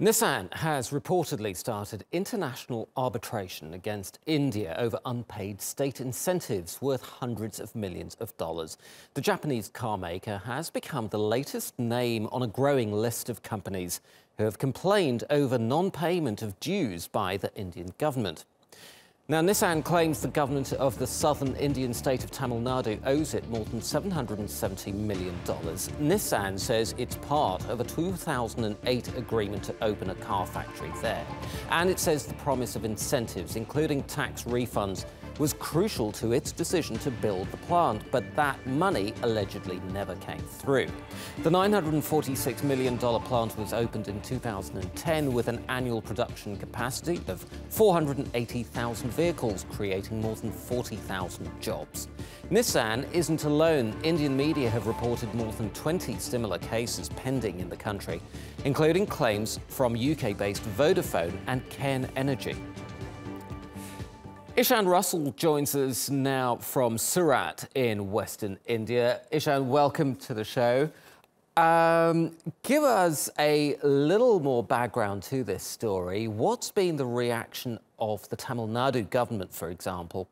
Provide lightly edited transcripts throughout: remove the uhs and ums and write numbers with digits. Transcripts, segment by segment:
Nissan has reportedly started international arbitration against India over unpaid state incentives worth hundreds of millions of dollars. The Japanese car maker has become the latest name on a growing list of companies who have complained over non-payment of dues by the Indian government. Now, Nissan claims the government of the southern Indian state of Tamil Nadu owes it more than $770 million. Nissan says it's part of a 2008 agreement to open a car factory there. And it says the promise of incentives, including tax refunds, was crucial to its decision to build the plant, but that money allegedly never came through. The $946 million plant was opened in 2010 with an annual production capacity of 480,000 vehicles, creating more than 40,000 jobs. Nissan isn't alone. Indian media have reported more than 20 similar cases pending in the country, including claims from UK-based Vodafone and Cairn Energy. Ishan Russel joins us now from Surat in Western India. Ishan, welcome to the show. Give us a little more background to this story. What's been the reaction of the Tamil Nadu government, for example?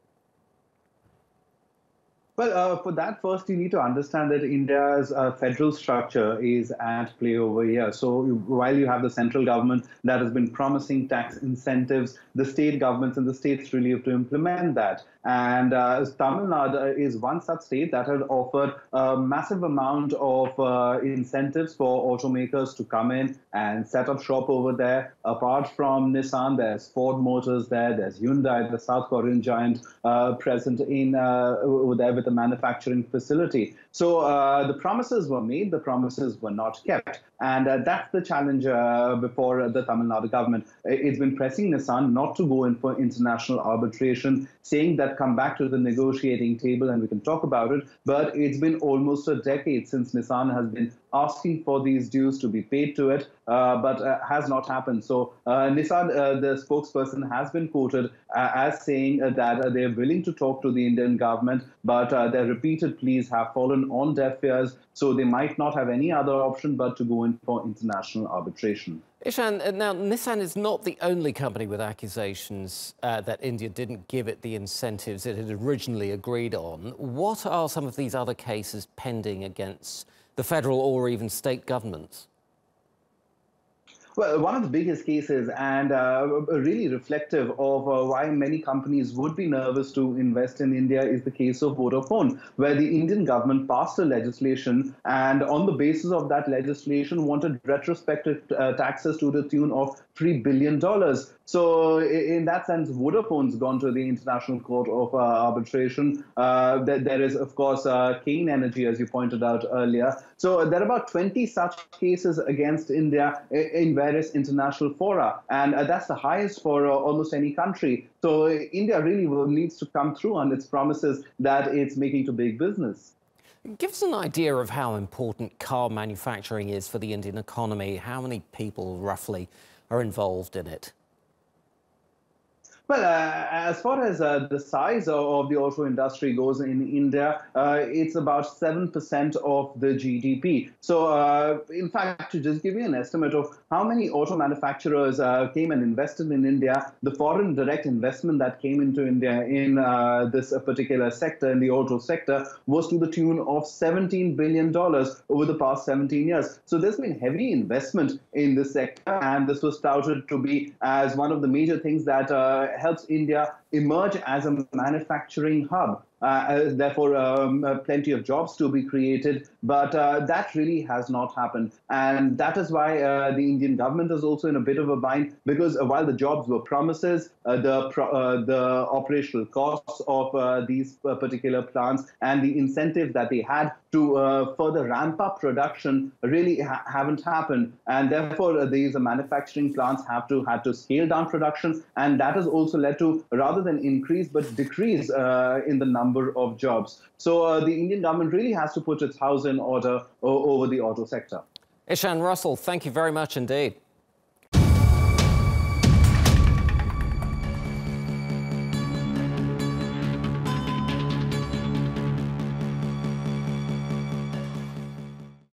Well, for that, first, you need to understand that India's federal structure is at play over here. So while you have the central government that has been promising tax incentives, the state governments and the states really have to implement that. And Tamil Nadu is one such state that had offered a massive amount of incentives for automakers to come in and set up shop over there. Apart from Nissan, there's Ford Motors there, there's Hyundai, the South Korean giant, present in over there with a manufacturing facility. So the promises were made, the promises were not kept. And that's the challenge before the Tamil Nadu government. It's been pressing Nissan not to go in for international arbitration, saying that come back to the negotiating table and we can talk about it. But it's been almost a decade since Nissan has been asking for these dues to be paid to it, but has not happened. So Nissan, the spokesperson, has been quoted as saying that they're willing to talk to the Indian government, but their repeated pleas have fallen on deaf ears, so they might not have any other option but to go in for international arbitration. Ishan, now Nissan is not the only company with accusations that India didn't give it the incentives it had originally agreed on. What are some of these other cases pending against the federal or even state governments? Well, one of the biggest cases and really reflective of why many companies would be nervous to invest in India is the case of Vodafone, where the Indian government passed a legislation and on the basis of that legislation wanted retrospective taxes to the tune of $3 billion. So in that sense, Vodafone's gone to the International Court of Arbitration. There is, of course, Cairn Energy, as you pointed out earlier. So there are about 20 such cases against India in various international fora, and that's the highest for almost any country. So India really needs to come through on its promises that it's making to big business. Give us an idea of how important car manufacturing is for the Indian economy. How many people, roughly, are involved in it? Well, as far as the size of the auto industry goes in India, it's about 7% of the GDP. So, in fact, to just give you an estimate of how many auto manufacturers came and invested in India, the foreign direct investment that came into India in this particular sector, in the auto sector, was to the tune of $17 billion over the past 17 years. So there's been heavy investment in this sector, and this was touted to be as one of the major things that helps India emerge as a manufacturing hub. Therefore, plenty of jobs to be created, but that really has not happened. And that is why the Indian government is also in a bit of a bind, because while the jobs were promises, the operational costs of these particular plants and the incentives that they had to further ramp up production really haven't happened. And therefore, these manufacturing plants had to scale down production. And that has also led to, rather than increase, but decrease in the number of jobs. So the Indian government really has to put its house in order over the auto sector. Ishan Russel, thank you very much indeed.